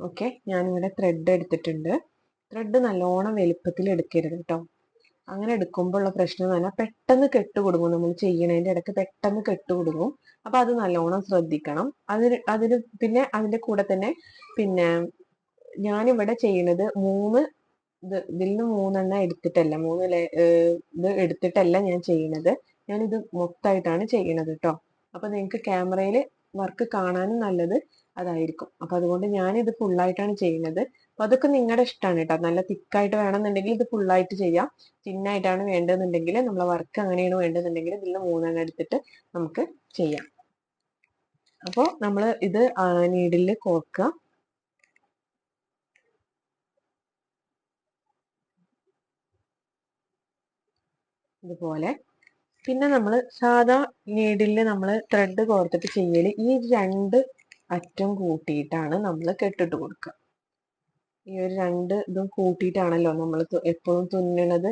Okay, ഞാനിവിടെ thread എടുത്തിട്ടുണ്ട്. Thread നല്ലോണം വലുപ്പത്തിൽ എടുക്കരുത് കേട്ടോ. അങ്ങനെ എടുക്കുമ്പോൾ ഉള്ള പ്രശ്നം എന്ന് പറഞ്ഞാൽ പെട്ടെന്ന് കെട്ടുകൊടുങ്ങും. നമ്മൾ ചെയ്യണതിന്റെ ഇടയ്ക്ക് പെട്ടെന്ന് കെട്ടുകൊടുങ്ങും. അപ്പൊ അത് നല്ലോണം ശ്രദ്ധിക്കണം. അതിന് പിന്നെ അതിന്റെ കൂടെ തന്നെ പിന്നെ ഞാനിവിടെ ചെയ്യുന്നത് ഇതിൽ നിന്ന് 3 എടുത്തിട്ടല്ല, ഇത് എടുത്തിട്ടല്ല ഞാൻ ചെയ്യുന്നത്. ഞാനിത് മൊത്തമായിട്ടാണ് ചെയ്യുന്നത് കേട്ടോ. അപ്പൊ നിങ്ങൾക്ക് ക്യാമറയിൽ വർക്ക് കാണാനും നല്ലത് അതായിരിക്കും. അപ്പൊ അതുകൊണ്ട് ഞാനിത് ഫുള്ളായിട്ടാണ് ചെയ്യുന്നത്. അപ്പൊ അതൊക്കെ നിങ്ങളുടെ ഇഷ്ടമാണ് കേട്ടോ. നല്ല തിക്കായിട്ട് വേണമെന്നുണ്ടെങ്കിൽ ഇത് ഫുള്ളായിട്ട് ചെയ്യാം. തിന്നായിട്ടാണ് വേണ്ടതെന്നുണ്ടെങ്കിൽ, നമ്മളെ വർക്ക് അങ്ങനെയാണ് വേണ്ടതെന്നുണ്ടെങ്കിൽ ഇതിൽ 3 എടുത്തിട്ട് നമുക്ക് ചെയ്യാം. അപ്പോൾ നമ്മൾ ഇത് നീഡിലിൽ കോർക്കുക. ഇതുപോലെ. പിന്നെ നമ്മൾ സാധാ നീഡിലിൽ നമ്മൾ ത്രെഡ് കോർത്തിട്ട് ചെയ്യല് ഈ 2 അറ്റം കൂട്ടിയിട്ടാണ് നമ്മൾ കെട്ടിട്ട് കൊടുക്കുക. ഈ ഒരു 2 ഇതും കൂട്ടിയിട്ടാണല്ലോ നമ്മൾ എപ്പോഴും തുന്നണത്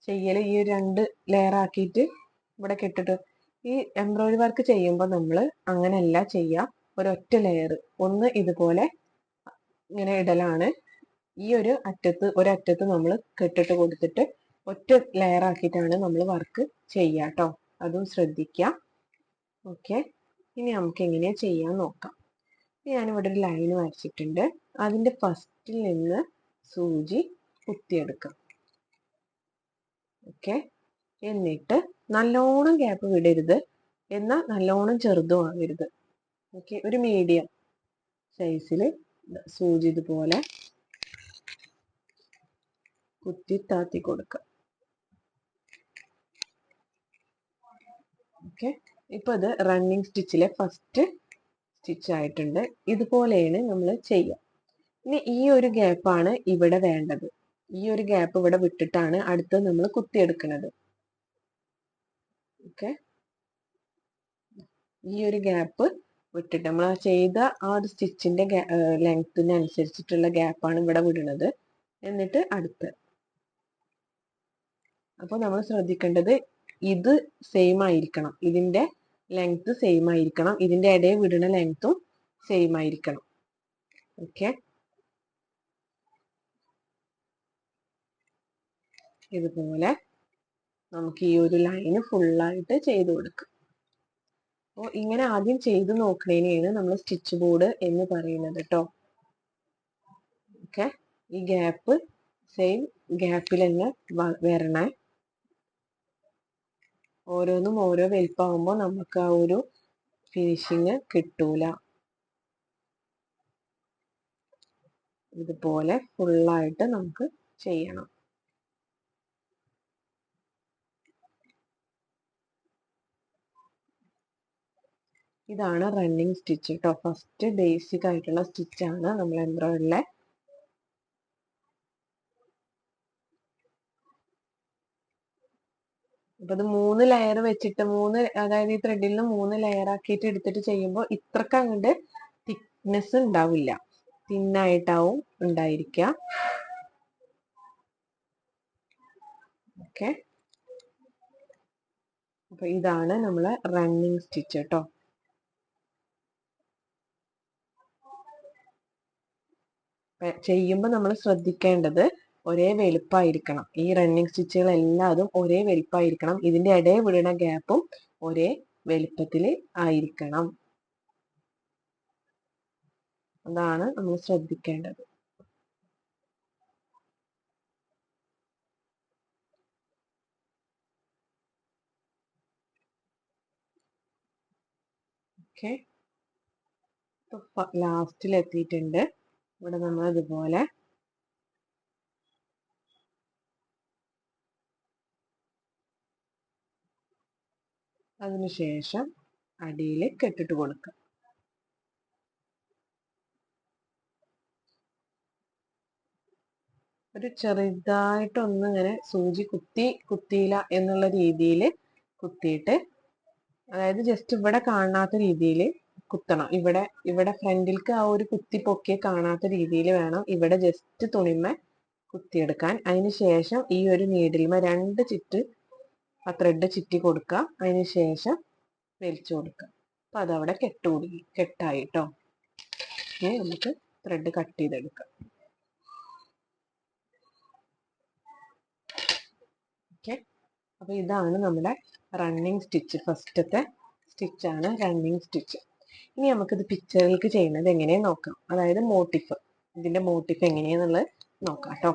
ചെയ്യല്. ഈ 2 ലെയർ ആക്കിയിട്ട് ഇവിടെ കെട്ടിട്ട്, ഈ എംബ്രോയിഡറി വർക്ക് ചെയ്യുമ്പോൾ നമ്മൾ അങ്ങനെയല്ല ചെയ്യുക. ഒരൊറ്റ ലെയർ ഒന്ന് ഇതുപോലെ ഇങ്ങനെ ഇടലാണ്. ഈ ഒരറ്റത്ത് നമ്മൾ കെട്ടിട്ട് കൊടുത്തിട്ട് ഒറ്റ ലെയർ ആക്കിയിട്ടാണ് നമ്മൾ വർക്ക് ചെയ്യുക കേട്ടോ. അതും ശ്രദ്ധിക്കുക. ഓക്കെ, ഇനി നമുക്ക് എങ്ങനെയാ ചെയ്യാൻ നോക്കാം. ഞാനിവിടെ ഒരു ലൈൻ വരച്ചിട്ടുണ്ട്. അതിന്റെ ഫസ്റ്റിൽ നിന്ന് സൂചി കുത്തിയെടുക്കാം. ഓക്കെ, എന്നിട്ട് നല്ലോണം ഗ്യാപ്പ് വിടരുത്, എന്നാൽ നല്ലോണം ചെറുതും ആകരുത്. ഓക്കെ, ഒരു മീഡിയം സൈസിൽ സൂചി ഇതുപോലെ കുത്തി താത്തി കൊടുക്കുക. ഓക്കെ, ഇപ്പൊ അത് റണ്ണിങ് സ്റ്റിച്ചിലെ ഫസ്റ്റ് സ്റ്റിച്ച് ആയിട്ടുണ്ട്. ഇതുപോലെയാണ് നമ്മൾ ചെയ്യുക. ഇനി ഈ ഒരു ഗ്യാപ്പാണ് ഇവിടെ വേണ്ടത്. ഈ ഒരു ഗ്യാപ്പ് ഇവിടെ വിട്ടിട്ടാണ് അടുത്ത് നമ്മൾ കുത്തിയെടുക്കുന്നത്. ഓക്കെ, ഈ ഒരു ഗ്യാപ്പ് വിട്ടിട്ട് നമ്മൾ ചെയ്ത ആ ഒരു സ്റ്റിച്ചിന്റെ ലെങ്ത്തിനനുസരിച്ചിട്ടുള്ള ഗ്യാപ്പാണ് ഇവിടെ വിടുന്നത്. എന്നിട്ട് അടുത്ത്. അപ്പോൾ നമ്മൾ ശ്രദ്ധിക്കേണ്ടത് ഇത് സെയിം ആയിരിക്കണം. ഇതിന്റെ ലെങ്ത് സെയിം ആയിരിക്കണം. ഇതിന്റെ ഇടയിൽ വിടുന്ന ലെങ്ത്തും സെയിം ആയിരിക്കണം. ഓക്കെ, ഇതുപോലെ നമുക്ക് ഈ ഒരു ലൈന് ഫുള്ളായിട്ട് ചെയ്ത് കൊടുക്കാം. അപ്പോൾ ഇങ്ങനെ ആദ്യം ചെയ്ത് നോക്കുന്നതിനെയാണ് നമ്മൾ സ്റ്റിച്ച് ബോർഡ് എന്ന് പറയുന്നത് കേട്ടോ. ഓക്കെ, ഈ ഗ്യാപ്പ് സെയിം ഗ്യാപ്പിൽ തന്നെ വരണേ. ഓരോന്നും ഓരോ വലിപ്പമാകുമ്പോൾ നമുക്ക് ആ ഒരു ഫിനിഷിങ് കിട്ടൂല. ഇതുപോലെ ഫുള്ളായിട്ട് നമുക്ക് ചെയ്യണം. ഇതാണ് റണ്ണിങ് സ്റ്റിച്ച് കേട്ടോ. ഫസ്റ്റ് ബേസിക് ആയിട്ടുള്ള സ്റ്റിച്ചാണ് നമ്മൾ എംബ്രോയിഡറിയിലെ. അപ്പൊ ഇത് 3 ലെയർ വെച്ചിട്ട് അതായത് ഈ ത്രെഡിൽ നിന്ന് 3 ലെയർ ആക്കിയിട്ട് എടുത്തിട്ട് ചെയ്യുമ്പോൾ ഇത്രക്ക് അങ്ങോട്ട് തിക്നെസ് ഉണ്ടാവില്ല, തിന്നായിട്ടാവും ഉണ്ടായിരിക്കുക. ഓക്കെ, അപ്പൊ ഇതാണ് നമ്മളെ റണ്ണിങ് സ്റ്റിച്ച് കേട്ടോ. ചെയ്യുമ്പോൾ നമ്മൾ ശ്രദ്ധിക്കേണ്ടത് ഒരേ വലുപ്പമായിരിക്കണം. ഈ റണ്ണിങ് സ്റ്റിച്ചുകൾ എല്ലാതും ഒരേ വലുപ്പമായിരിക്കണം. ഇതിന്റെ ഇടയിൽ വിടുന്ന ഗ്യാപ്പും ഒരേ വലുപ്പത്തിൽ ആയിരിക്കണം. അതാണ് നമ്മൾ ശ്രദ്ധിക്കേണ്ടത്. ഓക്കെ, ലാസ്റ്റിൽ എത്തിയിട്ടുണ്ട്. ഇവിടെ നമ്മൾ ഇതുപോലെ അതിനുശേഷം അടിയിൽ കെട്ടിട്ട് കൊടുക്കുക. ഒരു ചെറുതായിട്ടൊന്ന് ഇങ്ങനെ സൂചി കുത്തിയില്ല എന്നുള്ള രീതിയിൽ കുത്തിയിട്ട്, അതായത് ജസ്റ്റ് ഇവിടെ കാണാത്ത രീതിയിൽ കുത്തണം. ഇവിടെ ഫ്രണ്ടിലേക്ക് ആ ഒരു കുത്തി പൊക്കി കാണാത്ത രീതിയിൽ വേണം ഇവിടെ ജസ്റ്റ് തുണിമ കുത്തിയെടുക്കാൻ. അതിന് ശേഷം ഈ ഒരു നീഡിൽമ 2 ചുറ്റ് ആ ത്രെഡ് ചുറ്റി കൊടുക്കുക. അതിന് ശേഷം വലിച്ചു കൊടുക്കുക. അപ്പൊ അതവിടെ കെട്ടായിട്ടോ. നമുക്ക് ത്രെഡ് കട്ട് ചെയ്തെടുക്കാം. ഓക്കെ, അപ്പൊ ഇതാണ് നമ്മുടെ റണ്ണിങ് സ്റ്റിച്ച്. ഫസ്റ്റത്തെ സ്റ്റിച്ചാണ് റണ്ണിങ് സ്റ്റിച്ച്. ഇനി നമുക്കിത് പിക്ചറിലേക്ക് ചെയ്യുന്നത് എങ്ങനെയെന്ന് നോക്കാം. അതായത് മോട്ടിഫ്, ഇതിന്റെ മോട്ടിഫ് എങ്ങനെയാന്നുള്ളത് നോക്കാം കേട്ടോ.